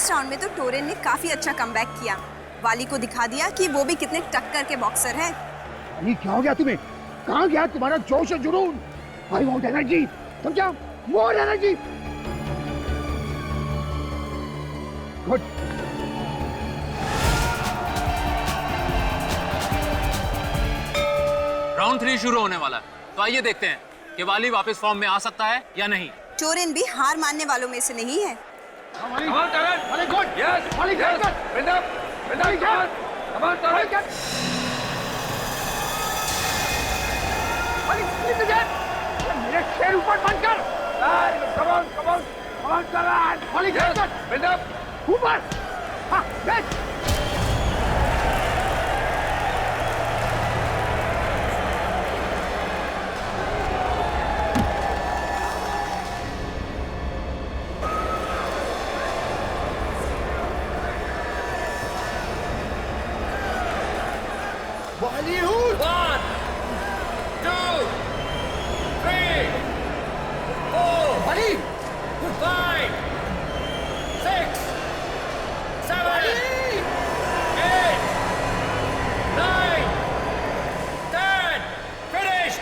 इस राउंड में तो टोरेन ने काफी अच्छा कमबैक किया। वाली को दिखा दिया कि वो भी कितने टक्कर के बॉक्सर हैं। ये क्या हो गया तुम्हें? कहाँ गया तुम्हारा जोश और जुनून? आई वांट एनर्जी, समझा? More energy. गुड। राउंड 3 शुरू होने वाला है, तो आइए देखते हैं कि वाली वापस फॉर्म में आ सकता है या नहीं। टोरेन भी हार मानने वालों में से नहीं है। मेरे शेर ऊपर बंद कर। ऊपर। हाँ, Bollywood! 1, 2, 3, 4, Bali! 5, 6, 7, 8, 9, 10. Finished!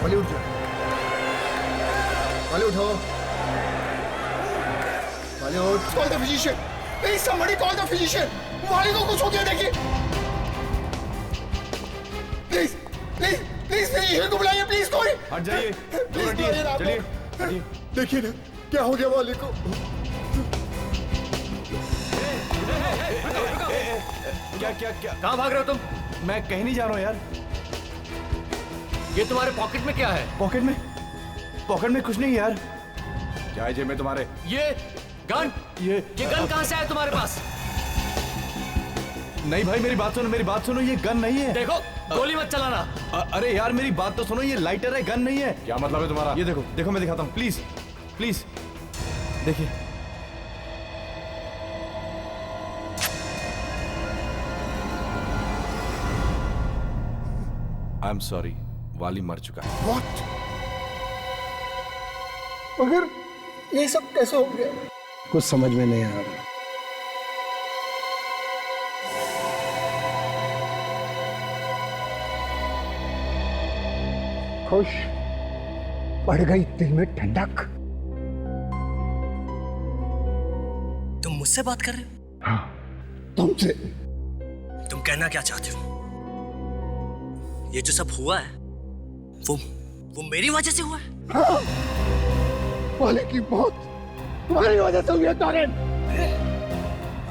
Bali उठ जा। Bali उठो। Bali उठ। Call the physician. Please somebody call the physician. Bali को कुछ हो गया देखिए। Please, please, please physician को बुलाइए प्लीज कोई। हट जाइए। चलिए, चलिए। देखिए ना क्या हो गया वाली को। क्या कहाँ भाग रहे हो तुम? मैं कहीं नहीं जा रहा हूँ यार। ये तुम्हारे पॉकेट में क्या है? पॉकेट में कुछ नहीं यार। क्या है जेब में तुम्हारे? ये गन? ये गन कहाँ से आया तुम्हारे पास? नहीं भाई, मेरी बात सुनो, ये गन नहीं है। देखो, गोली मत चलाना। अरे यार मेरी बात तो सुनो, ये लाइटर है, गन नहीं है। क्या मतलब है तुम्हारा? ये देखो मैं दिखाता हूँ, प्लीज प्लीज देखिए। आई एम सॉरी, वाली मर चुका है। What? मगर ये सब कैसे हो गया? कुछ समझ में नहीं आ रहा। खुश बढ़ गई दिल में ठंडक। तुम मुझसे बात कर रहे हो? हाँ, तुमसे। तुम कहना क्या चाहते हो? ये जो सब हुआ है वो मेरी वजह से हुआ है? हाँ, वाले की मौत तुम्हारी वजह से हुई है टोरेन।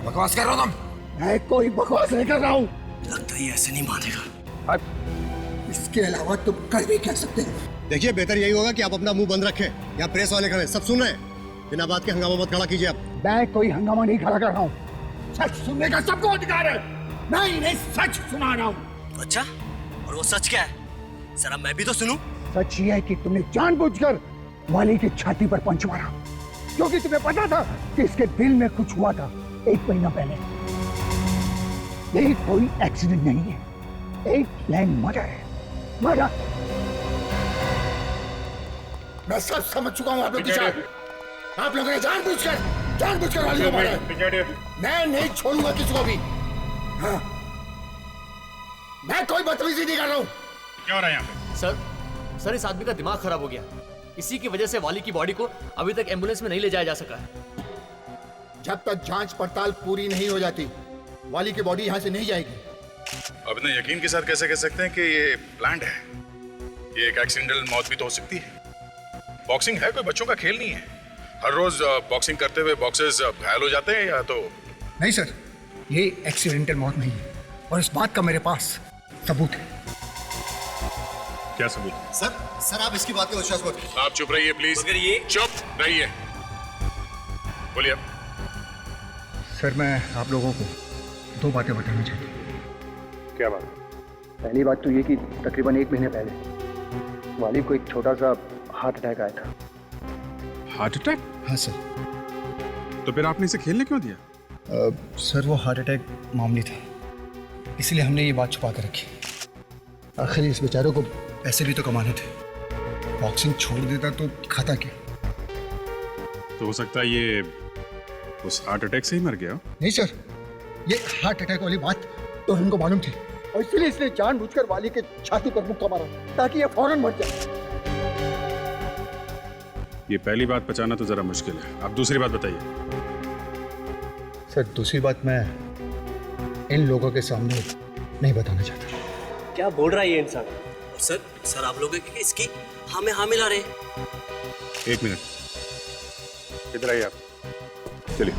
बकवास कर रहे हो तुम? मैं कोई बकवास नहीं कर रहा हूँ। लगता है ये ऐसे नहीं मानेगा। इसके अलावा तुम कर भी क्या सकते हो? देखिए, बेहतर यही होगा कि आप अपना मुंह बंद रखें। यहाँ प्रेस वाले खड़े, सब सुन रहे हैं। बिना बात के हंगामा मत खड़ा कीजिए आप। मैं कोई हंगामा नहीं खड़ा कर रहा हूँ। सच सुनने का सबको अधिकार है। मैं इन्हें सच सुना रहा हूँ। अच्छा, और वो सच क्या है? जरा मैं भी तो सुनूं। सच ये है कि तुमने जानबूझकर वाली की छाती पर पंच मारा, क्योंकि तुम्हें पता था कि इसके दिल में कुछ हुआ था 1 महीना पहले। ये कोई एक्सीडेंट नहीं है, एक प्लान मर्डर है। मर्डर। मैं सब समझ चुका हूँ आप लोग की चाल। आप लोगों ने जानबूझकर वाली को मारा है। मैं नहीं छोड़ूंगा किसी को भी। हाँ, मैं कोई बदतमीजी नहीं कर रहा हूँ। क्या हो रहा है यहाँ पे? सर इस आदमी का दिमाग खराब हो गया। इसी की वजह से वाली की बॉडी को अभी तक एम्बुलेंस में नहीं ले जाया जा सका है। जब तक जांच पड़ताल पूरी नहीं हो जाती, वाली की बॉडी यहाँ से नहीं जाएगी। अब इतने यकीन के साथ कैसे कह सकते हैं कि ये प्लान्ड है? ये एक एक्सीडेंटल मौत भी तो हो सकती है। बॉक्सिंग है कोई बच्चों का खेल नहीं है। हर रोज बॉक्सिंग करते हुए बॉक्सर्स घायल हो जाते हैं या तो। नहीं सर, ये एक्सीडेंटल मौत नहीं है और इस बात का मेरे पास सबूत है। क्या सबूत? सर आप इसकी बात का विश्वास मत कीजिए। आप चुप रहिए प्लीज। मगर ये चुप रहिए। बोलिए। सर, मैं आप लोगों को 2 बातें बताना चाहता हूँ। क्या बात? पहली बात तो ये कि तकरीबन 1 महीने पहले वाली को एक छोटा सा हार्ट अटैक आया था। Heart attack? हाँ सर। तो फिर आपने इसे खेलने क्यों दिया? सर वो हार्ट अटैक मामूली था, इसलिए हमने ये बात छुपा कर रखी। आखिर इस बेचारे को पैसे भी तो कमाने थे। बॉक्सिंग छोड़ देता तो खाता क्या? तो हो सकता है ये उस हार्ट अटैक से ही मर गया हो। नहीं सर, ये हार्ट अटैक वाली बात तो हमको मालूम थी और इसलिए इसने जानबूझकर वाली के छाती पर मुक्का मारा ताकि ये फौरन मर जाए। ये पहली बात बचाना तो जरा मुश्किल है, आप दूसरी बात बताइए। सर दूसरी बात मैं इन लोगों के सामने नहीं बताना चाहता। क्या बोल रहा है ये इंसान? सर आप लोग इसकी हाँ में हाँ मिला रहे हैं। एक मिनट, इधर आइए आप, चलिए।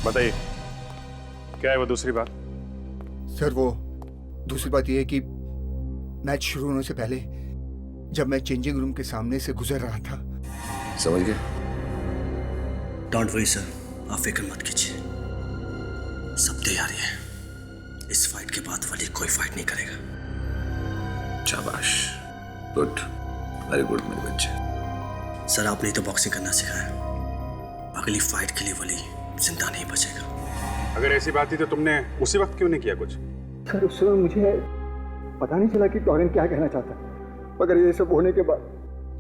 बताइए क्या है वो दूसरी बात? सर वो दूसरी बात यह है कि मैच शुरू होने से पहले जब मैं चेंजिंग रूम के सामने से गुजर रहा था। समझ गए? डोंट वरी सर, आप फिक्र मत कीजिए, सब तैयारी है। इस फाइट के बाद वाली कोई फाइट नहीं करेगा। शाबाश, गुड, वेरी गुड मेरे बच्चे। सर आपने तो बॉक्सिंग करना सिखाया, अगली फाइट के लिए वली जिंदा नहीं बचेगा। अगर ऐसी बात थी तो तुमने उसी वक्त क्यों नहीं किया कुछ? सर उस समय मुझे पता नहीं चला कि टॉरेन क्या कहना चाहता, मगर ये सब होने के बाद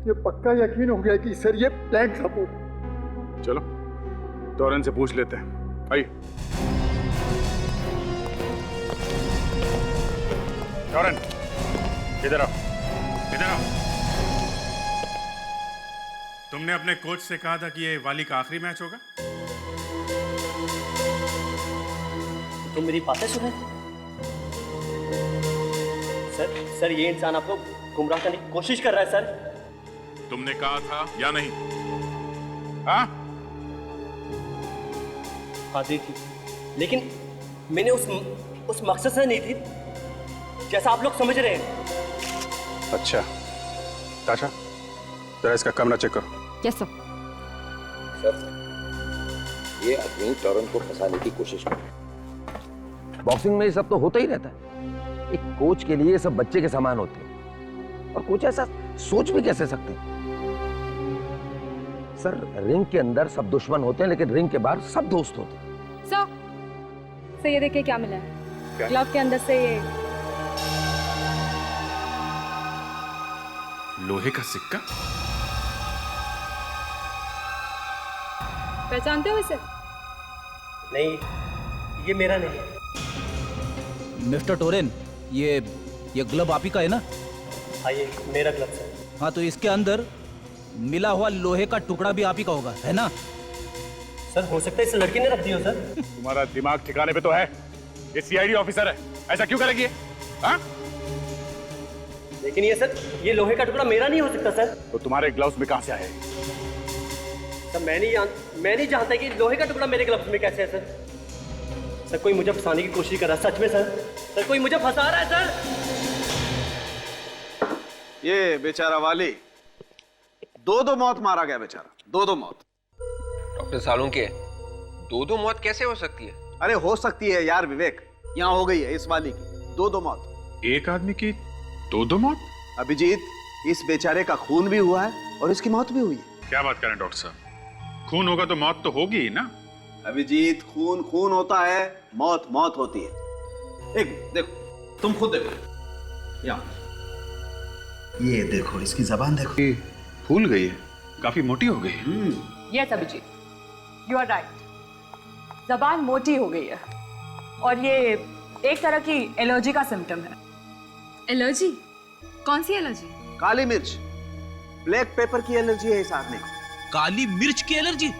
ये पक्का यकीन हो गया कि सर ये प्लान था पूरा। चलो टॉरेन से पूछ लेते हैं, आइए। टॉरेन इधर आओ, इधर आओ। तुमने अपने कोच से कहा था कि ये वाली का आखिरी मैच होगा। तुम मेरी बातें सुन रहे? सर ये इंसान आपको गुमराह करने की कोशिश कर रहा है सर। तुमने कहा था या नहीं? हाँ दी थी, लेकिन मैंने उस मकसद से नहीं थी जैसा आप लोग समझ रहे हैं। अच्छा ताशा, जरा इसका कमरा चेक करो। Yes sir. ये आदमी टॉरेन को फंसाने की कोशिश कर रहा है। बॉक्सिंग में ये सब तो होता ही रहता है। एक कोच के लिए सब बच्चे के समान होते हैं और कोच ऐसा सोच भी कैसे सकते हैं? सर रिंग के अंदर सब दुश्मन होते हैं लेकिन रिंग के बाहर सब दोस्त होते हैं। सर ये देखिए क्या मिला है। ग्लव के अंदर से ये लोहे का सिक्का। पहचानते हो इसे? नहीं, ये मेरा नहीं है। मिस्टर टोरेन, ये ग्लव आप ही का है ना? हाँ ये मेरा ग्लव है। हाँ तो इसके अंदर मिला हुआ लोहे का टुकड़ा भी आप ही का होगा, है ना? सर हो सकता है इस लड़की ने रख दिया सर। तुम्हारा दिमाग ठिकाने पे तो है? ये सीआईडी ऑफिसर है, ऐसा क्यों करेगी? हाँ? लेकिन ये लोहे का टुकड़ा मेरा नहीं हो सकता सर। तो तुम्हारे ग्लव्स में कहां से आए? सर मैं नहीं जानता कि लोहे का टुकड़ा मेरे ग्लव्स में कैसे है सर। सर कोई मुझे फंसाने की कोशिश कर रहा है, सच में सर कोई मुझे फंसा रहा है सर। ये बेचारा वाली दो मौत मारा गया, बेचारा दो मौत। डॉक्टर सालुंके, दो मौत कैसे हो सकती है? अरे हो सकती है यार विवेक, यहाँ हो गई है इस वाली की दो मौत। एक आदमी की दो मौत? अभिजीत, इस बेचारे का खून भी हुआ है और इसकी मौत भी हुई है। क्या बात करें डॉक्टर साहब, खून होगा तो मौत तो होगी ही ना? अभिजीत, खून होता है, मौत होती है। एक देखो, तुम खुद देखो, यहाँ ये देखो, इसकी जबान देखो, ये फूल गई है, काफी मोटी हो गई है। Yes Abhijit, you are right, जबान मोटी हो गई है और ये एक तरह की एलर्जी का सिम्टम है। एलर्जी? कौन सी एलर्जी? काली मिर्च, ब्लैक पेपर की एलर्जी है इस आदमी को। काली मिर्च की एलर्जी?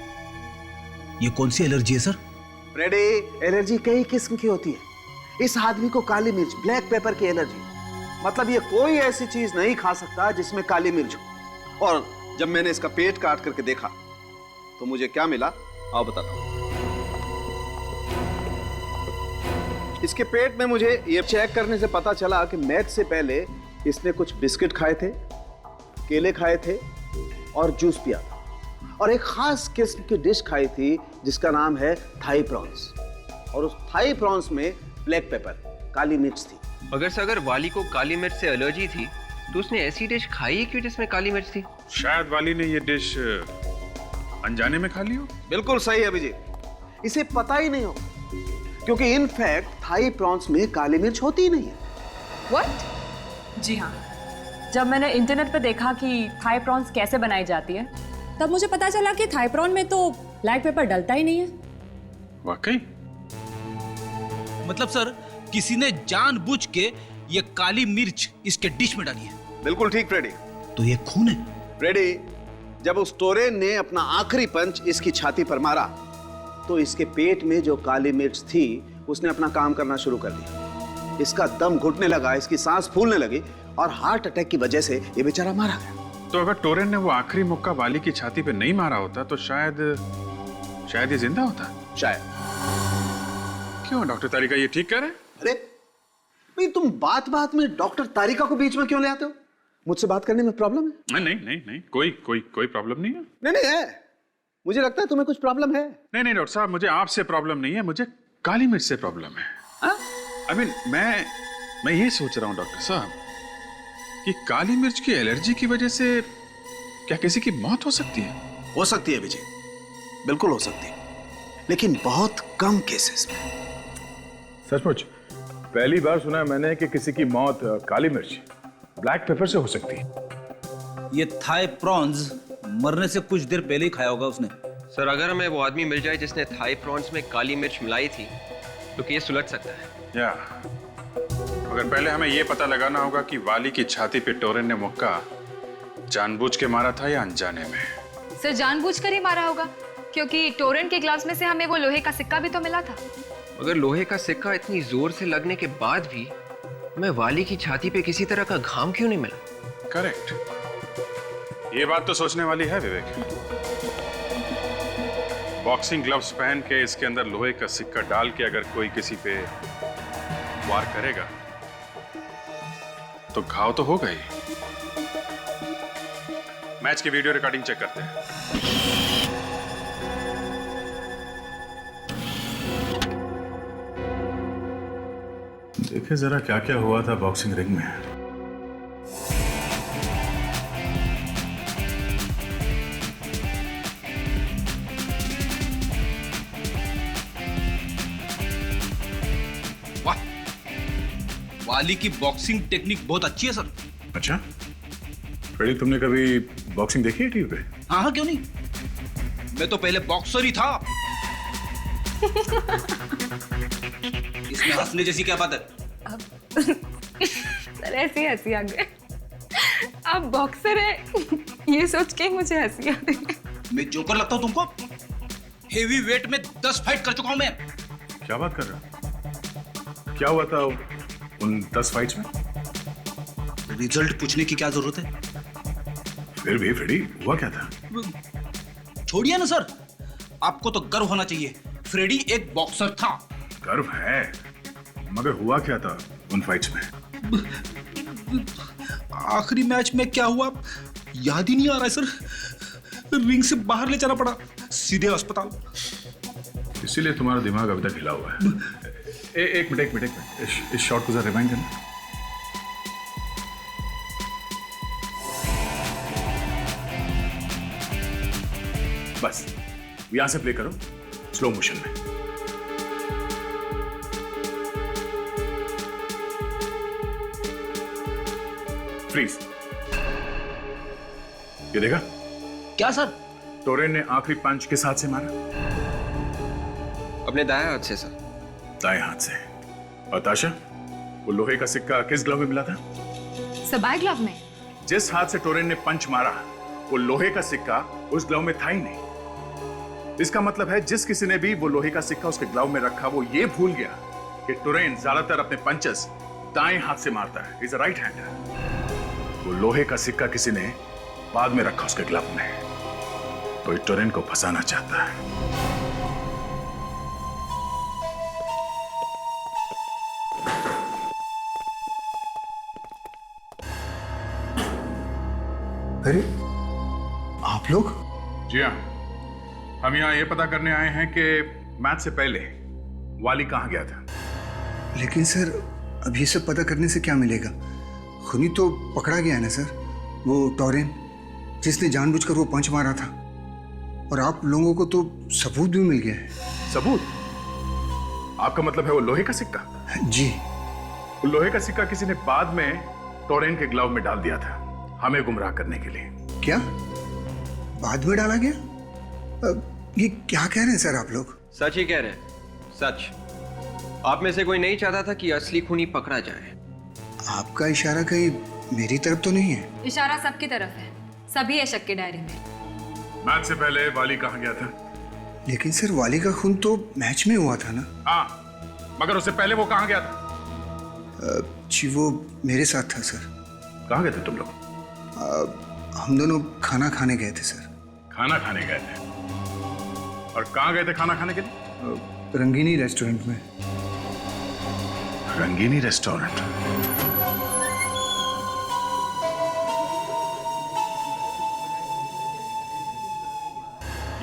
ये कौन सी एलर्जी है सर? फ्रेडी, एलर्जी कई किस्म की होती है। इस आदमी को काली मिर्च, ब्लैक पेपर की एलर्जी, मतलब ये कोई ऐसी चीज नहीं खा सकता जिसमें काली मिर्च हो। और जब मैंने इसका पेट काट करके देखा तो मुझे क्या मिला आओ बताता हूं। इसके पेट में मुझे ये चेक करने से पता चला कि मैच से पहले इसने कुछ बिस्किट खाए थे, केले खाए थे और जूस पिया था, और एक खास किस्म की डिश खाई थी जिसका नाम है थाई प्रॉन्स, और उस थाई प्रॉन्स में ब्लैक पेपर, काली मिर्च थी। अगर वाली को काली मिर्च से एलर्जी थी तो उसने ऐसी डिश खाई है क्यों जिसमें काली मिर्च थी? शायद वाली ने ये डिश अनजाने में खा ली हो। बिल्कुल सही है अभिजीत, इसे पता ही नहीं हो, क्योंकि इनफैक्ट थाई प्रॉन्स में काली मिर्च होती ही नहीं है। व्हाट? जी हाँ, जब मैंने इंटरनेट पर देखा कि थाई प्रॉन्स कैसे बनाई जाती है, तब मुझे पता चला कि थाई प्रॉन में तो ब्लैक पेपर डलता ही नहीं है। वाकई? मतलब सर किसी ने जानबूझ के ये काली मिर्च इसके डिश में डाली है। बिल्कुल ठीक फ्रेडी। तो ये खून है? फ्रेडी, जब उस टोरेन ने अपना आखिरी पंच इसकी छाती पर मारा तो इसके पेट में जो काली मिर्च थी उसने अपना काम करना शुरू कर दिया। इसका दम घुटने लगा, इसकी सांस फूलने लगी और हार्ट अटैक की वजह से ये बेचारा मारा गया। तो अगर टोरेन ने वो आखिरी मुक्का वाली की छाती पे नहीं मारा होता तो शायद ये जिंदा होता। शायद। क्यों डॉक्टर तारिका ये ठीक कह रहे हैं? अरे भाई, तुम बात बात में डॉक्टर तारिका को बीच में क्यों ले आते हो? मुझसे बात करने में प्रॉब्लम है? नहीं, कोई प्रॉब्लम नहीं है। नहीं है, मुझे लगता है तुम्हें कुछ प्रॉब्लम है। नहीं डॉक्टर साहब, मुझे आपसे प्रॉब्लम नहीं है, मुझे काली मिर्च से प्रॉब्लम है। आई मीन मैं ये सोच रहा हूँ डॉक्टर साहब कि काली मिर्च की एलर्जी की वजह से क्या किसी की मौत हो सकती है? हो सकती है विजय, बिल्कुल हो सकती है, लेकिन बहुत कम केसेस में। सचमुच पहली बार सुना है मैंने कि किसी की मौत काली मिर्च ब्लैक पेपर से हो सकती है। ये थाई प्रॉन्स मरने से कुछ देर पहले ही खाया होगा उसने। सर, अगर हमें वो आदमी मिल जाए जिसने थाई प्रॉन्स में काली मिर्च मिलाई थी तो केस सुलझ सकता है। या मगर पहले हमें यह पता लगाना होगा कि वाली की छाती पे टोरेन ने मुक्का जानबूझ के मारा था या अनजाने में। सर, जानबूझकर ही मारा होगा, क्योंकि टोरेन के ग्लव्स में से हमें वो लोहे का सिक्का भी तो मिला था। मगर लोहे का सिक्का इतनी जोर से लगने के बाद भी हमें वाली की छाती पे किसी तरह का घाव क्यों नहीं मिला? करेक्ट, ये बात तो सोचने वाली है विवेक। बॉक्सिंग ग्लव्स पहन के इसके अंदर लोहे का सिक्का डाल के अगर कोई किसी पे वार करेगा तो घाव तो होगा ही। मैच की वीडियो रिकॉर्डिंग चेक करते हैं। देखे जरा क्या क्या हुआ था बॉक्सिंग रिंग में। वाह, वाली की बॉक्सिंग टेक्निक बहुत अच्छी है सर। अच्छा फ्रेडी, तुमने कभी बॉक्सिंग देखी है टीवी पे? हाँ, क्यों नहीं, मैं तो पहले बॉक्सर ही था। इसमें हंसने जैसी क्या बात है? सर, ऐसी हंसी आ गई। आप बॉक्सर हैं ये सोच के मुझे हंसी आ रही। मैं जोकर लगता हूँ तुमको? हेवी वेट में 10 फाइट कर चुका हूं मैं। क्या बात कर रहे हो? क्या हुआ था उन 10 फाइट्स में? रिजल्ट पूछने की क्या जरूरत है? फिर भी फ्रेडी, हुआ क्या था? छोड़िए ना सर, आपको तो गर्व होना चाहिए। फ्रेडी एक बॉक्सर था। गर्व है, मगर हुआ क्या था उन फाइट्स में? आखिरी मैच में क्या हुआ याद ही नहीं आ रहा है सर। रिंग से बाहर ले जाना पड़ा, सीधे अस्पताल। इसीलिए तुम्हारा दिमाग अभी तक हिला हुआ है। एक मिनट, इस शॉट को जरा रिवाइंड करना। बस यहां से प्ले करो स्लो मोशन में। फ्रीज। ये देखा? क्या सर? टोरेन ने आखिरी पंच किस हाथ से मारा? अपने दाएं हाथ से सर। दाएं हाथ से। और ताशा, वो लोहे का सिक्का किस ग्लव में मिला था? सर, बाएं ग्लव में। जिस हाथ से टोरेन ने पंच मारा वो लोहे का सिक्का उस ग्लव में था ही नहीं। इसका मतलब है जिस किसी ने भी वो लोहे का सिक्का उसके ग्लव में रखा वो ये भूल गया कि टोरेन ज्यादातर अपने पंचेस दाएं हाथ से मारता है। Is a right hander. वो लोहे का सिक्का किसी ने बाद में रखा उसके ग्लव में, तो ये टोरेन को फंसाना चाहता है। अरे आप लोग? जी हाँ, हम यहाँ ये पता करने आए हैं कि मैच से पहले वाली कहाँ गया था। लेकिन सर अब ये सब पता करने से क्या मिलेगा? खूनी तो पकड़ा गया है ना सर, वो टॉरेन जिसने जानबूझकर वो पंच मारा था। और आप लोगों को तो सबूत भी मिल गया है। सबूत? आपका मतलब है वो लोहे का सिक्का? जी। वो लोहे का सिक्का किसी ने बाद में टोरेन के ग्लव में डाल दिया था, हमें गुमराह करने के लिए। क्या बाद में डाला गया? ये क्या कह रहे हैं सर आप लोग? सच ही कह रहे हैं, सच। आप में से कोई नहीं चाहता था कि असली खूनी पकड़ा जाए। आपका इशारा कहीं मेरी तरफ तो नहीं है? इशारा सबकी तरफ है, सभी है शक के दायरे में। मैच से पहले वाली कहाँ गया था? लेकिन सर वाली का खून तो मैच में हुआ था ना। हाँ, मगर उससे पहले वो कहाँ गया था? जी वो मेरे साथ था सर। कहाँ गए थे तुम लोग? हम दोनों खाना खाने गए थे सर। खाना खाने गए थे? और कहाँ गए थे खाना खाने के लिए? रंगीनी रेस्टोरेंट में। रंगीनी रेस्टोरेंट?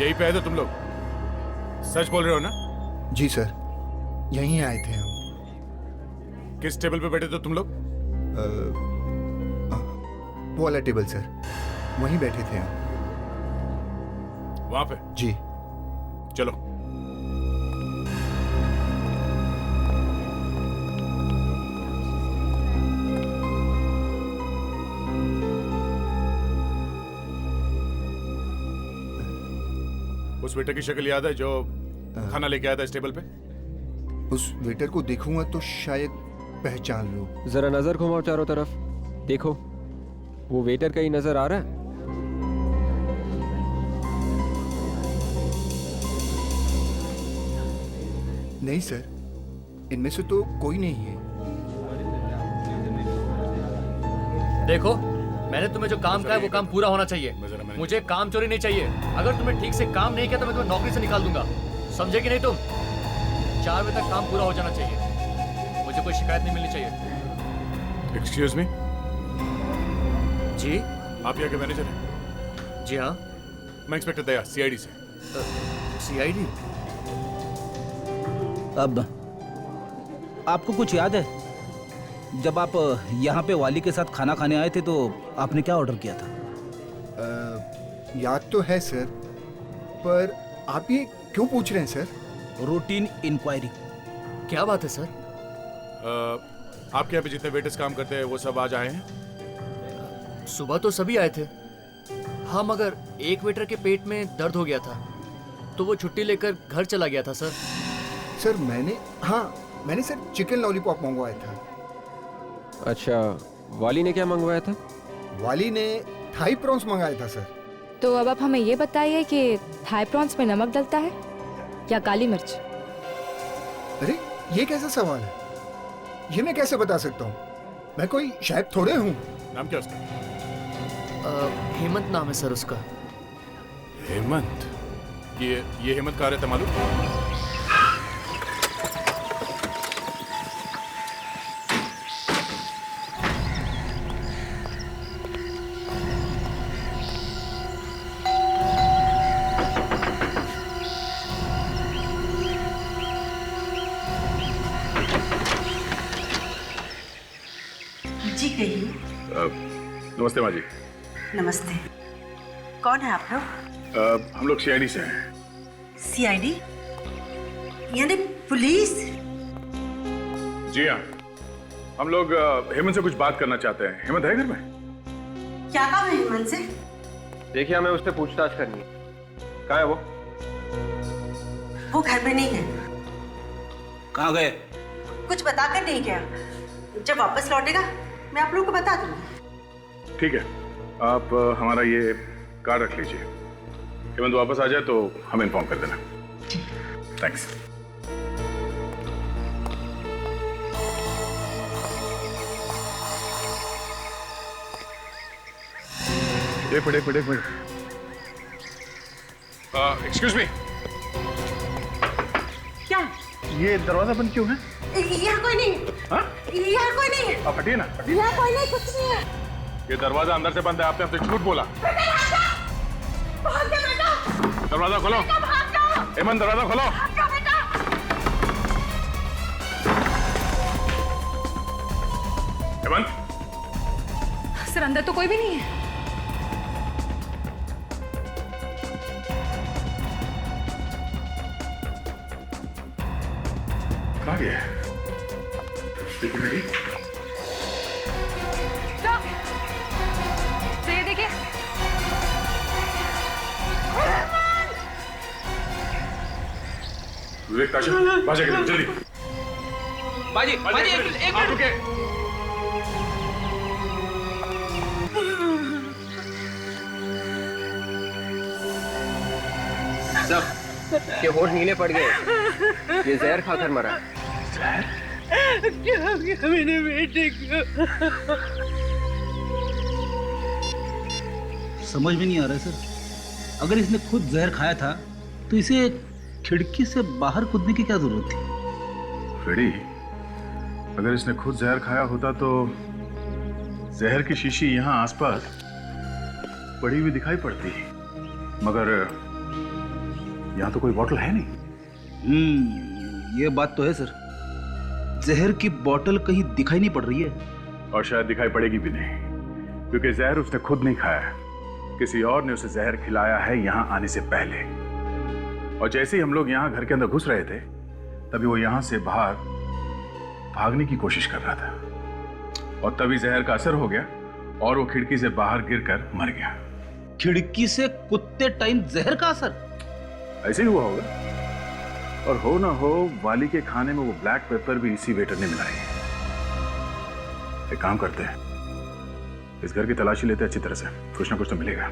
यही पे है तो तुम लोग सच बोल रहे हो ना? जी सर, यहीं आए थे हम। किस टेबल पे बैठे थे तुम लोग? वो वाला टेबल सर, वहीं बैठे थे हम। वहां पे? जी। चलो। उस वेटर की शक्ल याद है जो खाना लेके आया था इस टेबल पे? उस वेटर को देखूंगा तो शायद पहचान लूं। जरा नजर घुमाओ चारों तरफ, देखो वो वेटर कहीं नजर आ रहा है? नहीं सर, इनमें से तो कोई नहीं है। देखो, मैंने तुम्हें जो काम कहा है वो काम पूरा होना चाहिए। मुझे काम चोरी नहीं चाहिए। अगर तुम्हें ठीक से काम नहीं किया तो मैं तुम्हें नौकरी से निकाल दूंगा, समझे कि नहीं तुम? 4 बजे तक काम पूरा हो जाना चाहिए, मुझे कोई शिकायत नहीं मिलनी चाहिए। Excuse me? जी? आप यहाँ के मैनेजर हैं? जी हाँ। मैं इंस्पेक्टर दया, सीआईडी से। सीआईडी? अब आपको कुछ याद है जब आप यहाँ पे वाली के साथ खाना खाने आए थे तो आपने क्या ऑर्डर किया था? याद तो है सर, पर आप ये क्यों पूछ रहे हैं सर? Routine inquiry. क्या बात है सर? आपके यहाँ पे जितने वेटर्स काम करते हैं वो सब आज आए हैं? सुबह तो सभी आए थे हाँ, मगर एक वेटर के पेट में दर्द हो गया था तो वो छुट्टी लेकर घर चला गया था सर। सर मैंने सर चिकन लॉलीपॉप मंगवाया था। अच्छा, वाली ने क्या मंगवाया था? वाली ने थाई प्रॉन्स मंगाया था सर। तो अब आप हमें ये बताइए कि थाई प्रॉन्स में नमक डलता है या काली मिर्च? अरे ये कैसा सवाल है? ये मैं कैसे बता सकता हूँ? मैं कोई शायद थोड़े हूँ। नाम क्या उसका? हेमंत नाम है सर उसका। हेमंत? ये हेमंत कहाँ रहता मालूम? जी कहिए। नमस्ते माँ जी। नमस्ते। कौन है आप लोग? हम लोग सीआईडी से हैं। सीआईडी यानी पुलिस? जी हाँ, हम लोग हेमंत से कुछ बात करना चाहते हैं। हेमंत है घर में? क्या काम है हेमंत से? देखिए, हमें उससे पूछताछ करनी है। कहाँ है वो? वो घर में नहीं है। कहाँ गए? कुछ बताकर नहीं गया। जब वापस लौटेगा मैं आप लोगों को बता दूंगी। ठीक है, आप हमारा ये कार्ड रख लीजिए। हेमंत वापस आ जाए तो हमें इन्फॉर्म कर देना। थैंक्स। एक मिनट। Excuse me. क्या? ये दरवाजा बंद क्यों है? यहाँ कोई नहीं। हाँ? यहाँ कोई नहीं है। आप हटिए ना। यहाँ कोई नहीं, कुछ नहीं है। ये दरवाजा अंदर से बंद है, आपने हमसे झूठ बोला। दरवाजा खोलो। हेमंत, दरवाजा खोलो। हेमंत, सर अंदर तो कोई भी नहीं है। कहाँ गया है? देखो मेरी। स्टॉप। सर ये देखिए। विवेक, ताशा, बाजा के लिए जल्दी। बाजी बाजी एक आप रुके। सब के होठ नीले पड़ गए, ये जहर खाकर मरा। क्या किया मेरे बेटे को? समझ में नहीं आ रहा है सर, अगर इसने खुद जहर खाया था तो इसे खिड़की से बाहर कूदने की क्या जरूरत थी? फ्रेडी, अगर इसने खुद जहर खाया होता तो जहर की शीशी यहाँ आसपास पड़ी हुई दिखाई पड़ती, मगर यहाँ तो कोई बोतल है नहीं। ये बात तो है सर, जहर की बोतल कहीं दिखाई नहीं पड़ रही है। और शायद दिखाई पड़ेगी भी नहीं, क्योंकि जहर उसने खुद नहीं खाया, किसी और ने उसे जहर खिलाया है यहाँ आने से पहले। और जैसे ही हम लोग यहाँ घर के अंदर घुस रहे थे, तभी वो यहाँ से बाहर भागने की कोशिश कर रहा था, और तभी जहर का असर हो गया और वो खिड़की से बाहर गिरकर मर गया। खिड़की से कूदते टाइम जहर का असर? ऐसे ही हुआ होगा, और हो ना हो वाली के खाने में वो ब्लैक पेपर भी इसी वेटर ने मिलाई है। एक काम करते हैं, इस घर की तलाशी लेते हैं अच्छी तरह से, कुछ ना कुछ तो मिलेगा।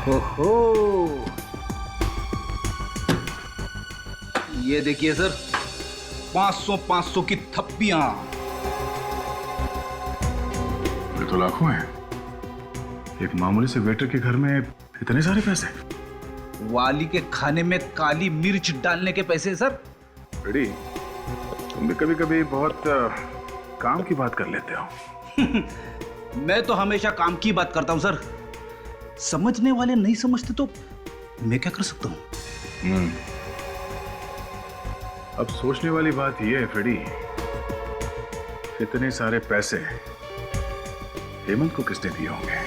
ओहो, ये देखिए सर, 500 की थप्पियां। ये तो लाखों हैं। एक मामूली से वेटर के घर में इतने सारे पैसे। वाली के खाने में काली मिर्च डालने के पैसे सर। रेडी, तुम भी कभी कभी बहुत काम की बात कर लेते हो। मैं तो हमेशा काम की बात करता हूं सर। समझने वाले नहीं समझते तो मैं क्या कर सकता हूं? अब सोचने वाली बात यह है फ्रेडी, इतने सारे पैसे हेमंत को किसने दिए होंगे?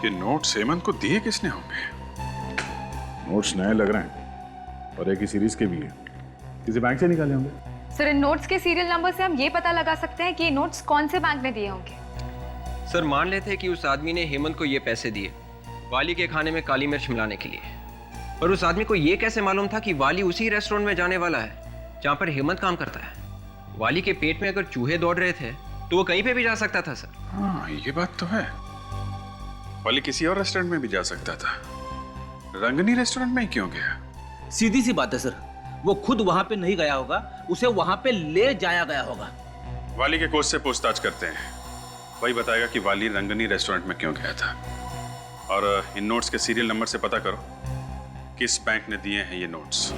ये नोट्स हेमंत को दिए किसने होंगे? नोट्स नए लग रहे हैं और एक ही सीरीज के भी है, किसी बैंक से निकाले होंगे। सर इन नोट्स के सीरियल नंबर से हम ये पता लगा सकते हैं कि ये नोट्स कौन से बैंक ने दिए होंगे। सर मान लेते हैं कि उस आदमी ने हेमंत को ये पैसे दिए वाली के खाने में काली मिर्च मिलाने के लिए, पर उस आदमी को ये कैसे मालूम था कि वाली उसी रेस्टोरेंट में जाने वाला है जहाँ पर हेमंत काम करता है? वाली के पेट में अगर चूहे दौड़ रहे थे तो वो कहीं पे भी जा सकता था सर। हाँ, ये बात तो है। वाली किसी और रेस्टोरेंट में भी जा सकता था, रंगनी रेस्टोरेंट में ही क्यों गया? सीधी सी बात है सर, वो खुद वहां पे नहीं गया होगा, उसे वहां पे ले जाया गया होगा। वाली के कोच से पूछताछ करते हैं, वही बताएगा कि वाली रंगनी रेस्टोरेंट में क्यों गया था। और इन नोट्स के सीरियल नंबर से पता करो किस बैंक ने दिए हैं ये नोट्स।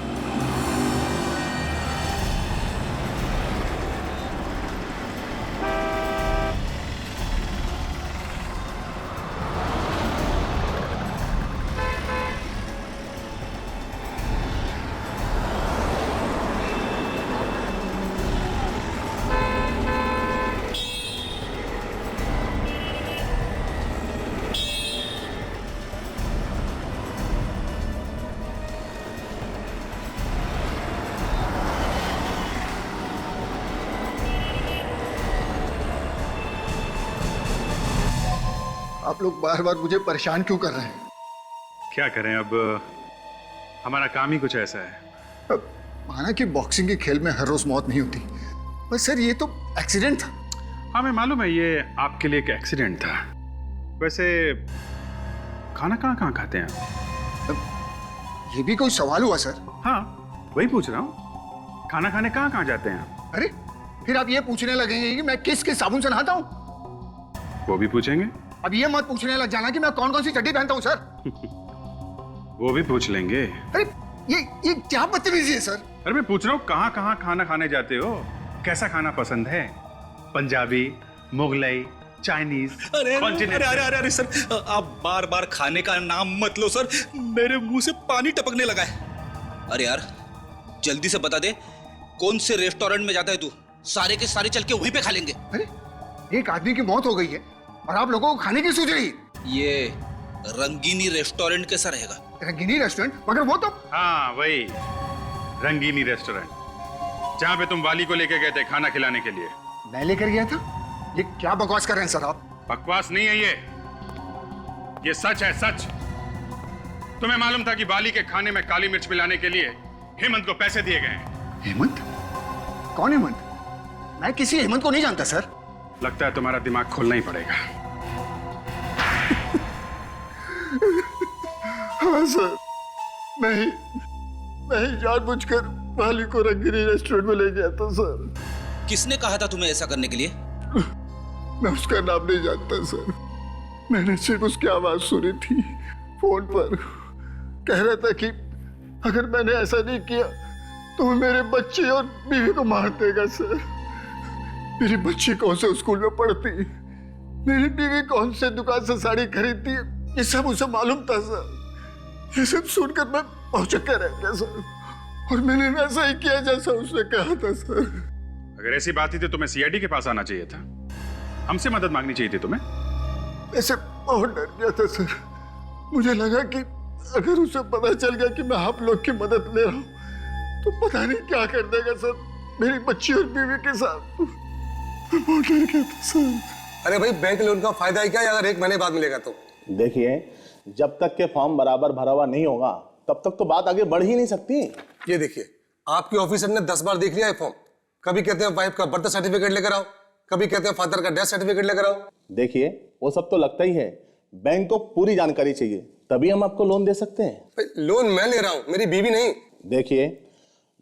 आप लोग बार बार मुझे परेशान क्यों कर रहे हैं? क्या करें, अब हमारा काम ही कुछ ऐसा है। माना कि बॉक्सिंग के खेल में हर रोज मौत नहीं होती, पर सर ये तो एक्सीडेंट था। हमें मालूम है ये आपके लिए एक एक्सीडेंट था। वैसे खाना कहाँ खाते हैं आप? ये भी कोई सवाल हुआ सर? हाँ, वही पूछ रहा हूँ। खाना खाने कहाँ जाते हैं आप? अरे फिर आप ये पूछने लगेंगे कि मैं किस किस साबुन से नहाता हूँ? वो भी पूछेंगे। अब ये मत पूछने लग जाना कि मैं कौन कौन सी चड्डी पहनता हूँ सर। वो भी पूछ लेंगे। अरे ये क्या बदतमीजी है सर? अरे मैं पूछ रहा हूँ कहाँ कहाँ खाना खाने जाते हो, कैसा खाना पसंद है? पंजाबी, मुगलई, चाइनीज, अरे अरे सर, आप बार बार खाने का नाम मत लो सर, मेरे मुंह से पानी टपकने लगा है। अरे यार जल्दी से बता दे, कौन से रेस्टोरेंट में जाता है तू? सारे के सारे चल के वहीं पे खा लेंगे। अरे एक आदमी की मौत हो गई है और आप लोगों को खाने की सूझ रही है। ये रंगीनी रेस्टोरेंट कैसा रहेगा? रंगीनी रेस्टोरेंट? मगर वो तो, हाँ वही रंगीनी रेस्टोरेंट, जहाँ पे तुम वाली को लेके गए थे खाना खिलाने के लिए। मैं लेकर गया था? ये क्या बकवास कर रहे हैं सर आप? बकवास नहीं है ये सच है, सच। तुम्हें मालूम था कि वाली के खाने में काली मिर्च मिलाने के लिए हेमंत को पैसे दिए गए हैं। हेमंत? कौन हेमंत? मैं किसी हेमंत को नहीं जानता सर। लगता है तुम्हारा दिमाग खोलना ही पड़ेगा। हाँ सर, मैं ही जानबूझकर वाली को रंगीनी रेस्टोरेंट में ले गया था सर। किसने कहा था तुम्हें ऐसा करने के लिए? मैं उसका नाम नहीं जानता सर, मैंने सिर्फ उसकी आवाज सुनी थी फोन पर। कह रहा था कि अगर मैंने ऐसा नहीं किया तो वो मेरे बच्चे और बीवी को मार देगा सर। मेरी बच्ची कौन से स्कूल में पढ़ती, मेरी बीवी कौन से दुकान से साड़ी खरीदती, ये सब उसे मालूम था सर। ये सब सुनकर मैं भौचक्का रह गया सर, और मैंने वैसा ही किया जैसा उसने कहा था सर। अगर ऐसी बात थी तो तुम्हें सीआईडी के पास आना चाहिए था, हमसे मदद मांगनी चाहिए थी तुम्हें। ऐसे बहुत डर गया था सर, मुझे लगा कि अगर उसे पता चल गया कि मैं आप लोग की मदद ले रहा हूँ तो पता नहीं क्या कर देगा सर मेरी बच्ची और बीवी के साथ। मैं बहुत डर गया था सर। अरे भाई बैंक लोन का फायदा ही क्या अगर 1 महीने बाद मिलेगा तो? देखिए, जब तक के फॉर्म बराबर भरा हुआ नहीं होगा तब तक तो बात आगे बढ़ ही नहीं सकती। ये देखिए, आपके ऑफिसर ने 10 बार देख लिया है फॉर्म। कभी कहते हैं वाइफ का बर्थ सर्टिफिकेट लेकर आओ, कभी कहते हैं फादर का डेथ सर्टिफिकेट लेकर आओ। देखिए, वो सब तो लगता ही है, बैंक को पूरी जानकारी चाहिए, तभी हम आपको लोन दे सकते हैं। लोन मैं ले रहा हूँ, मेरी बीवी नहीं। देखिए,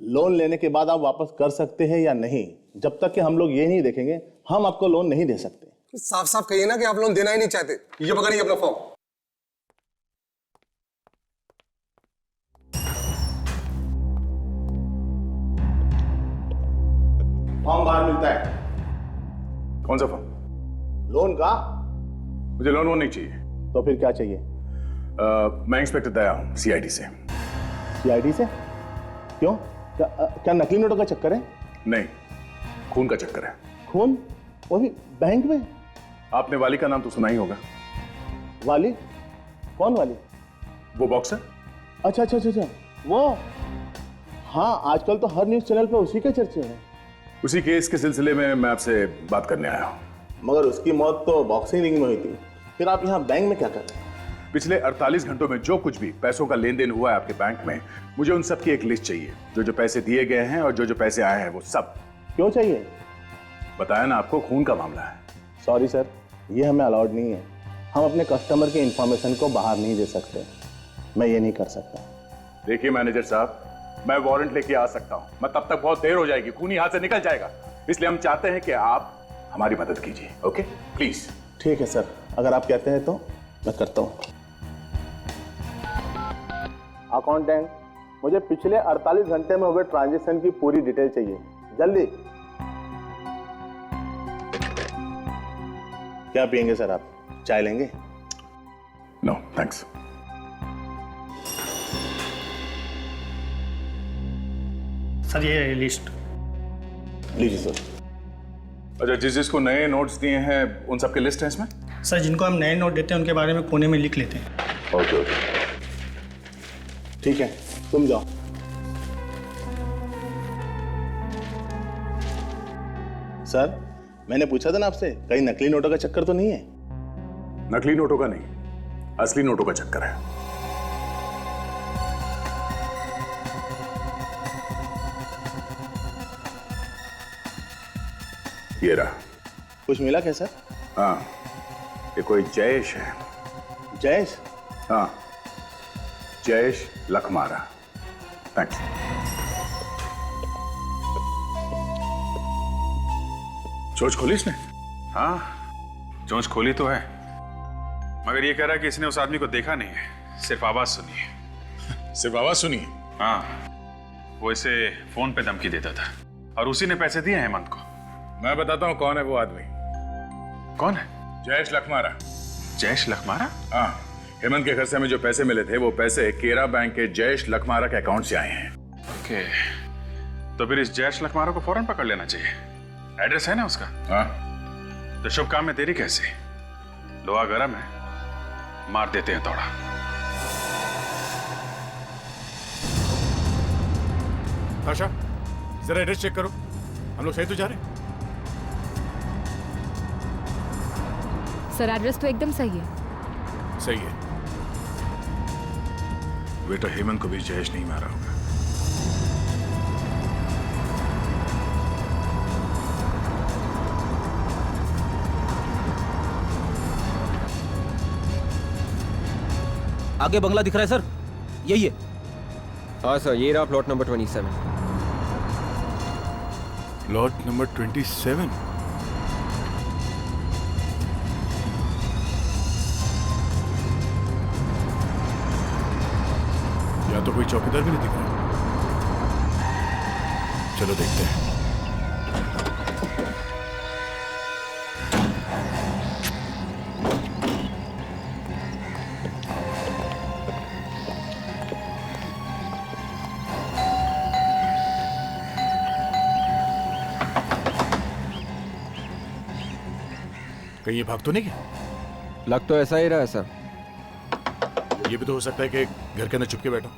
लोन लेने के बाद आप वापस कर सकते हैं या नहीं, जब तक कि हम लोग ये नहीं देखेंगे हम आपको लोन नहीं दे सकते। साफ साफ कहिए ना कि आप लोन देना ही नहीं चाहते। ये पकड़िए अपना फॉर्म। फॉर्म बाहर मिलता है। कौन सा फॉर्म? लोन का। मुझे लोन वोन नहीं चाहिए। तो फिर क्या चाहिए? मैं इंस्पेक्टर दया हूँ, सीआईडी से। सीआईडी से? क्यों? क्या नकली नोटों का चक्कर है? नहीं, खून का चक्कर है। खून? वो भी बैंक में? आपने वाली का नाम तो सुना ही होगा। वाली? कौन वाली? वो बॉक्सर। अच्छा अच्छा अच्छा, वो। हाँ, आजकल तो हर न्यूज चैनल पे उसी के चर्चे हैं। उसी केस के सिलसिले में मैं आपसे बात करने आया हूँ। मगर उसकी मौत तो बॉक्सिंग रिंग में हुई थी, फिर आप यहाँ बैंक में क्या कर रहे हैं? पिछले 48 घंटों में जो कुछ भी पैसों का लेन देन हुआ है आपके बैंक में, मुझे उन सब की एक लिस्ट चाहिए। जो पैसे दिए गए हैं और जो पैसे आए हैं वो सब। क्यों चाहिए? बताया ना आपको, खून का मामला है। सॉरी सर, ये हमें अलाउड नहीं है। हम अपने कस्टमर की इंफॉर्मेशन को बाहर नहीं दे सकते। मैं ये नहीं कर सकता। देखिए मैनेजर साहब, मैं वारंट लेके आ सकता हूँ, मैं तब तक बहुत देर हो जाएगी, खूनी हाथ से निकल जाएगा। इसलिए हम चाहते हैं कि आप हमारी मदद कीजिए। Okay please. ठीक है सर, अगर आप कहते हैं तो मैं करता हूँ। अकाउंटेंट, मुझे पिछले 48 घंटे में हुए ट्रांजैक्शन की पूरी डिटेल चाहिए, जल्दी। क्या पियेंगे सर आप? चाय लेंगे? No thanks. सर ये लिस्ट लीजिए सर। अच्छा, जिसको नए नोट्स दिए हैं उन सबकी लिस्ट है इसमें? सर जिनको हम नए नोट देते हैं उनके बारे में कोने में लिख लेते हैं। ओके ओके, ठीक है, तुम जाओ। सर, मैंने पूछा था ना आपसे, कहीं नकली नोटों का चक्कर तो नहीं है? नकली नोटों का नहीं, असली नोटों का चक्कर है। ये रहा। कुछ मिला क्या सर? हाँ, ये कोई जयेश है। जयेश? हाँ, जयेश लखमारा। थैंक्स। चोंच खोली इसने? हाँ, चोंच खोली तो है, मगर ये कह रहा है कि इसने उस आदमी को देखा नहीं है, सिर्फ आवाज सुनी है। सिर्फ आवाज सुनी है? हाँ, वो इसे फोन पे धमकी देता था और उसी ने पैसे दिए हेमंत को। मैं बताता हूँ कौन है वो आदमी। कौन है? जयेश लखमारा। जयेश लखमारा? हाँ, हेमंत के घर से हमें जो पैसे मिले थे वो पैसे केरा बैंक के जयेश लखमारा के अकाउंट से आए हैं। ओके, तो फिर इस जयेश लखमारा को फौरन पकड़ लेना चाहिए। एड्रेस है ना उसका? हाँ। तो शुभ काम में देरी कैसे? लोहा गरम है, मार देते हैं थोड़ा। आशा, जरा एड्रेस चेक करो, हम लोग सही तो जा रहे हैं? सर एड्रेस तो एकदम सही है। सही है। बेटा हेमंत को भी जयेश नहीं मारा होगा। आगे बंगला दिख रहा है सर, यही है। हाँ सर, ये रहा प्लॉट नंबर 27। Plot number 27? या तो कोई चौकीदार भी नहीं दिख रहा। चलो देखते हैं। कहीं ये भाग तो नहीं गया? लग तो ऐसा ही रहा है सर। ये भी तो हो सकता है कि घर के अंदर चुपके बैठो।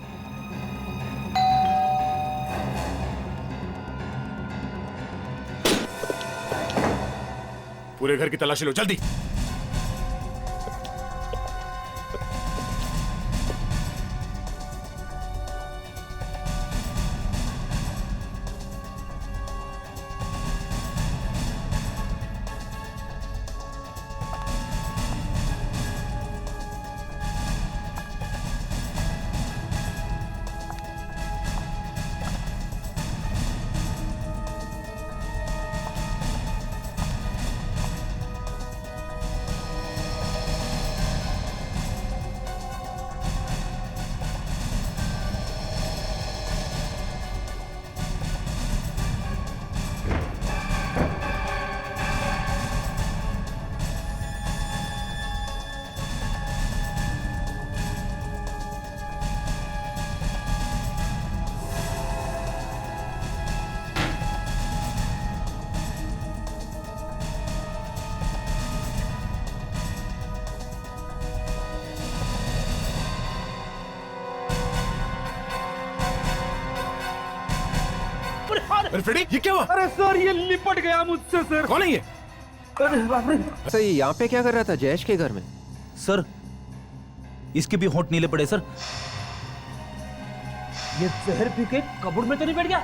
पूरे घर की तलाशी लो जल्दी। अरे फ्रेडी, ये क्या हुआ? अरे सर, ये लिपट गया मुझसे सर। कौन है ये? अरे बाप रे। सर ये यहाँ पे क्या कर रहा था जयेश के घर में? सर इसके भी होंठ नीले पड़े सर। ये जहर पी के कबर्ड में तो नहीं बैठ गया?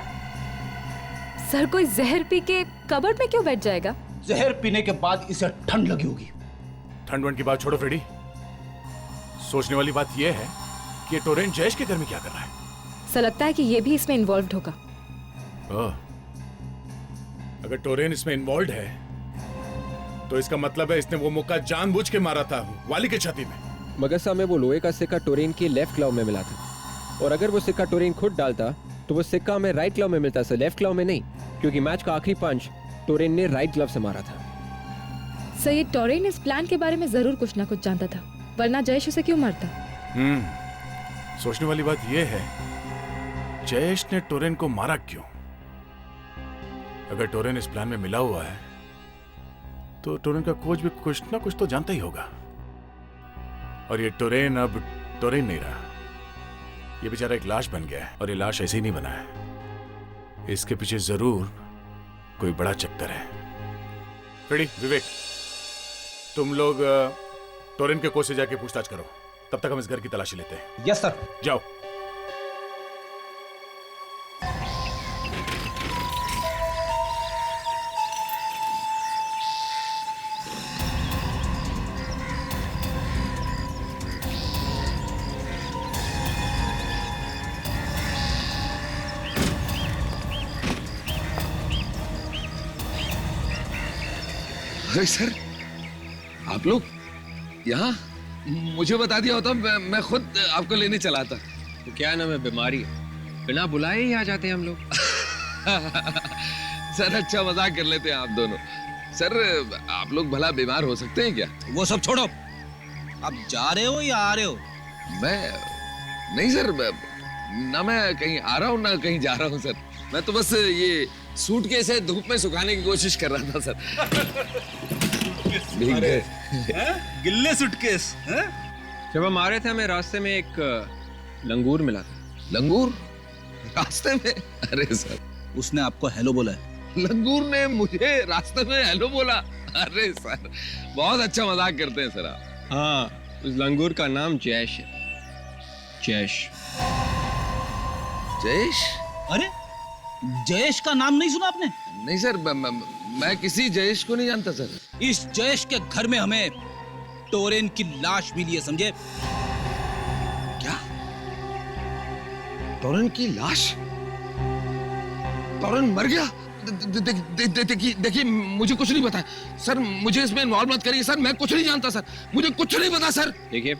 सर कोई जहर पी के कबर्ड में क्यों बैठ जाएगा? जहर पीने के बाद इसे ठंड लगी होगी। ठंड वंड की बात छोड़ो फ्रेडी, सोचने वाली बात यह है कि ये टोरेन जयेश के घर में क्या कर रहा है? सर लगता है कि ये भी इसमें इन्वॉल्व्ड होगा। अगर टोरेन इसमें इन्वॉल्व है तो इसका मतलब है इसने वो मुक्का जानबूझ के मारा था वाली की छाती में। मगर साहब में वो लोहे का सिक्का टोरेन के लेफ्ट क्लव में मिला था, और अगर वो सिक्का टोरेन खुद डालता तो वो सिक्का हमें राइट क्लव में मिलता सर, लेफ्ट क्लव में नहीं, क्योंकि मैच का आखिरी पंच टोरेन ने राइट ग्लव से मारा था। सर ये टोरेन इस प्लान के बारे में जरूर कुछ ना कुछ जानता था, वरना जयेश उसे क्यों मारता? सोचने वाली बात यह है जयेश ने टोरेन को मारा क्यों? अगर टोरेन इस प्लान में मिला हुआ है तो टोरेन का कोच भी कुछ ना कुछ तो जानता ही होगा, और ये टोरेन अब टोरेन नहीं रहा, ये बेचारा एक लाश बन गया है, और ये लाश ऐसे ही नहीं बना है, इसके पीछे जरूर कोई बड़ा चक्कर है। फ्रेडी, विवेक, तुम लोग टोरेन के कोच से जाके पूछताछ करो, तब तक हम इस घर की तलाशी लेते हैं। Yes sir. जाओ। अरे सर, आप लोग यहाँ? मुझे बता दिया होता मैं खुद आपको लेने चला था। तो क्या नाम है, बीमारी है, बिना बुलाए ही आ जाते हैं हम लोग। सर अच्छा मजाक कर लेते हैं आप दोनों। सर आप लोग भला बीमार हो सकते हैं क्या? वो सब छोड़ो, आप जा रहे हो या आ रहे हो? मैं नहीं सर, ना मैं कहीं आ रहा हूँ ना कहीं जा रहा हूँ सर। मैं तो बस ये सूटकेस है धूप में सुखाने की कोशिश कर रहा था सर। गिल्ले सूटकेस? जब हम आ रहे थे हमें रास्ते में एक लंगूर मिला था। लंगूर रास्ते में? अरे सर, उसने आपको हेलो बोला है? लंगूर ने मुझे रास्ते में हेलो बोला? अरे सर बहुत अच्छा मजाक करते हैं सर आप। हाँ, उस लंगूर का नाम जयेश है। जयेश। जयेश? अरे जयेश का नाम नहीं सुना आपने? नहीं सर, मैं किसी जयेश को नहीं जानता सर। इस जयेश के घर में हमें टोरेन की लाश मिली है, समझे? क्या? टोरेन की लाश? टोरेन मर गया? देखिए मुझे कुछ नहीं पता सर, मुझे इसमें इन्वॉल्व मत करिए सर, मैं कुछ नहीं जानता सर, मुझे कुछ नहीं पता सर। देखिए,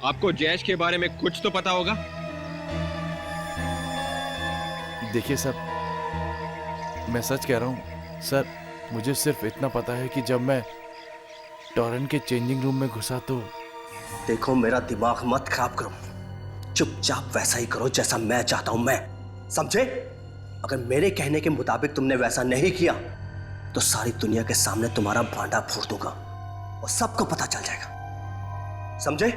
आपको जयेश के बारे में कुछ तो पता होगा। देखिए सर, मैं सच कह रहा हूँ सर, मुझे सिर्फ इतना पता है कि जब मैं टोरेन के चेंजिंग रूम में घुसा तो। देखो मेरा दिमाग मत खराब करो, चुपचाप वैसा ही करो जैसा मैं चाहता हूं मैं, समझे? अगर मेरे कहने के मुताबिक तुमने वैसा नहीं किया तो सारी दुनिया के सामने तुम्हारा भांडा फोड़ दूंगा और सबको पता चल जाएगा, समझे?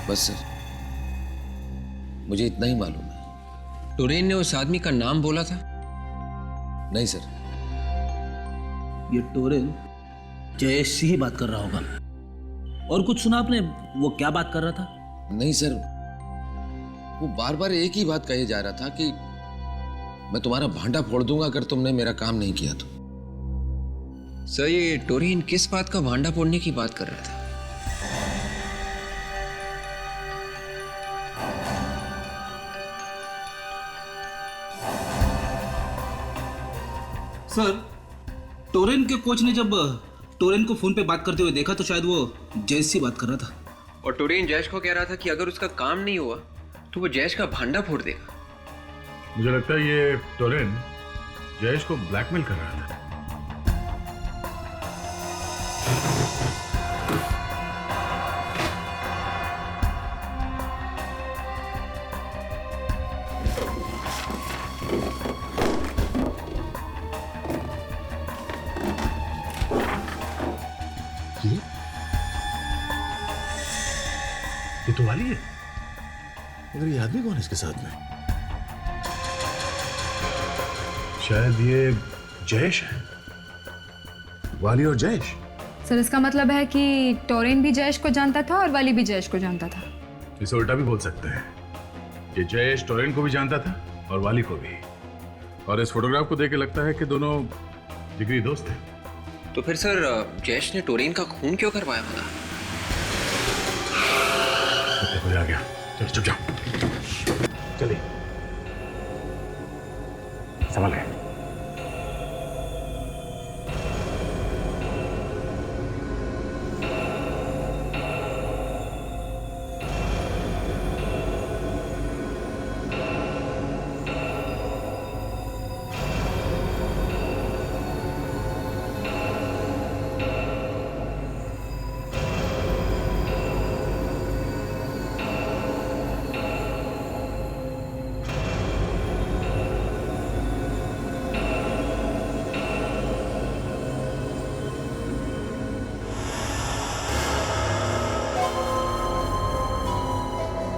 बस सर, मुझे इतना ही मालूम है। टोरेन ने उस आदमी का नाम बोला था? नहीं सर। ये टोरेन जयेश से ही बात कर रहा होगा। और कुछ सुना आपने? वो क्या बात कर रहा था? नहीं सर, वो बार बार एक ही बात कहे जा रहा था कि मैं तुम्हारा भांडा फोड़ दूंगा अगर तुमने मेरा काम नहीं किया तो। सर, ये टोरेन किस बात का भांडा फोड़ने की बात कर रहा था? सर, टोरेन के कोच ने जब टोरेन को फोन पे बात करते हुए देखा तो शायद वो जयेश से बात कर रहा था। और टोरेन जयेश को कह रहा था कि अगर उसका काम नहीं हुआ तो वो जयेश का भांडा फोड़ देगा। मुझे लगता है ये टोरेन जयेश को ब्लैकमेल कर रहा था। ये तो वाली है, मगर ये आदमी कौन है इसके साथ में? शायद ये जयेश है। वाली और जयेश। सर, इसका मतलब है कि टोरेन भी जयेश को जानता था और वाली भी जयेश को जानता था। इसे उल्टा भी बोल सकते हैं, ये जयेश टोरेन को भी जानता था और वाली को भी। और इस फोटोग्राफ को देख के लगता है कि दोनों जिगरी दोस्त हैं। तो फिर सर, जयेश ने टोरेन का खून क्यों करवाया होगा? आ गया, चलो चुप जाओ, चलिए संभल गए।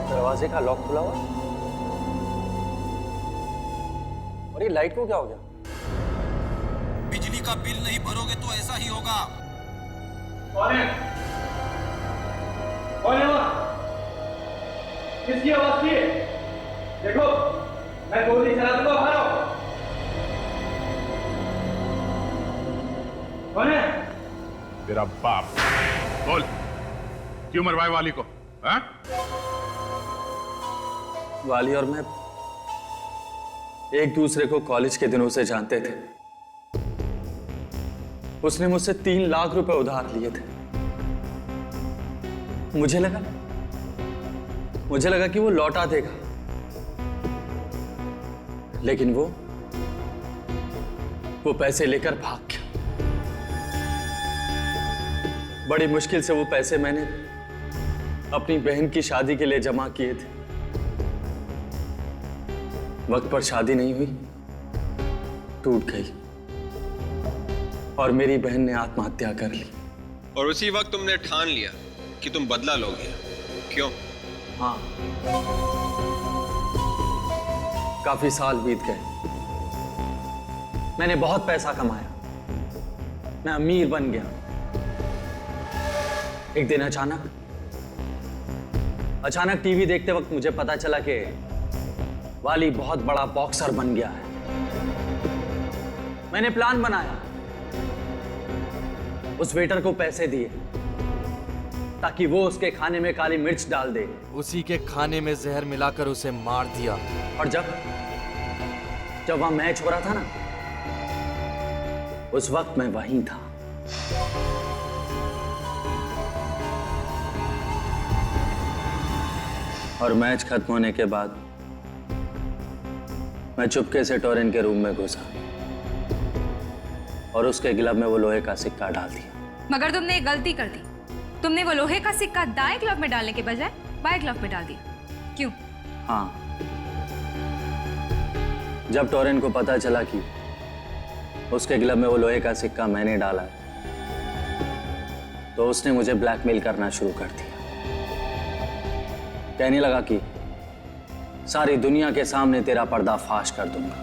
दरवाजे का लॉक खुला हुआ और ये लाइट को क्या हो गया? बिजली का बिल नहीं भरोगे तो ऐसा ही होगा। कौन है? कौन है वहाँ? किसकी आवाज की है? देखो, मैं गोली चला दूंगा, बाहर आओ। कौन है? तेरा बाप। बोल, क्यों मरवाए वाली को? हाँ? वाली और मैं एक दूसरे को कॉलेज के दिनों से जानते थे। उसने मुझसे 3 लाख रुपए उधार लिए थे। मुझे लगा कि वो लौटा देगा, लेकिन वो पैसे लेकर भाग गया। बड़ी मुश्किल से वो पैसे मैंने अपनी बहन की शादी के लिए जमा किए थे। वक्त पर शादी नहीं हुई, टूट गई और मेरी बहन ने आत्महत्या कर ली। और उसी वक्त तुमने ठान लिया कि तुम बदला लोगे, क्यों? हाँ, काफी साल बीत गए, मैंने बहुत पैसा कमाया, मैं अमीर बन गया। एक दिन अचानक टीवी देखते वक्त मुझे पता चला कि वाली बहुत बड़ा बॉक्सर बन गया है। मैंने प्लान बनाया, उस वेटर को पैसे दिए ताकि वो उसके खाने में काली मिर्च डाल दे। उसी के खाने में जहर मिलाकर उसे मार दिया। और जब वहां मैच हो रहा था ना, उस वक्त मैं वहीं था। और मैच खत्म होने के बाद मैं चुपके से टोरेन के रूम में घुसा और उसके ग्लव में वो लोहे का सिक्का डाल दिया। मगर तुमने एक गलती कर दी। तुमने वो लोहे का सिक्का दाएं ग्लव में डालने के बजाय बाएं ग्लव में डाल दिया। क्यों? हाँ, जब टोरेन को पता चला कि उसके ग्लव में वो लोहे का सिक्का मैंने डाला है, तो उसने मुझे ब्लैकमेल करना शुरू कर दिया। कहने लगा कि सारी दुनिया के सामने तेरा पर्दाफाश कर दूंगा।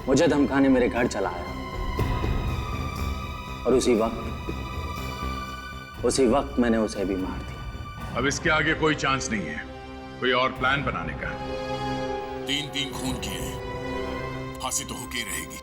मुझे धमकाने मेरे घर चला आया और उसी वक्त मैंने उसे भी मार दिया। अब इसके आगे कोई चांस नहीं है कोई और प्लान बनाने का। 3 खून किए, फांसी तो होके रहेगी।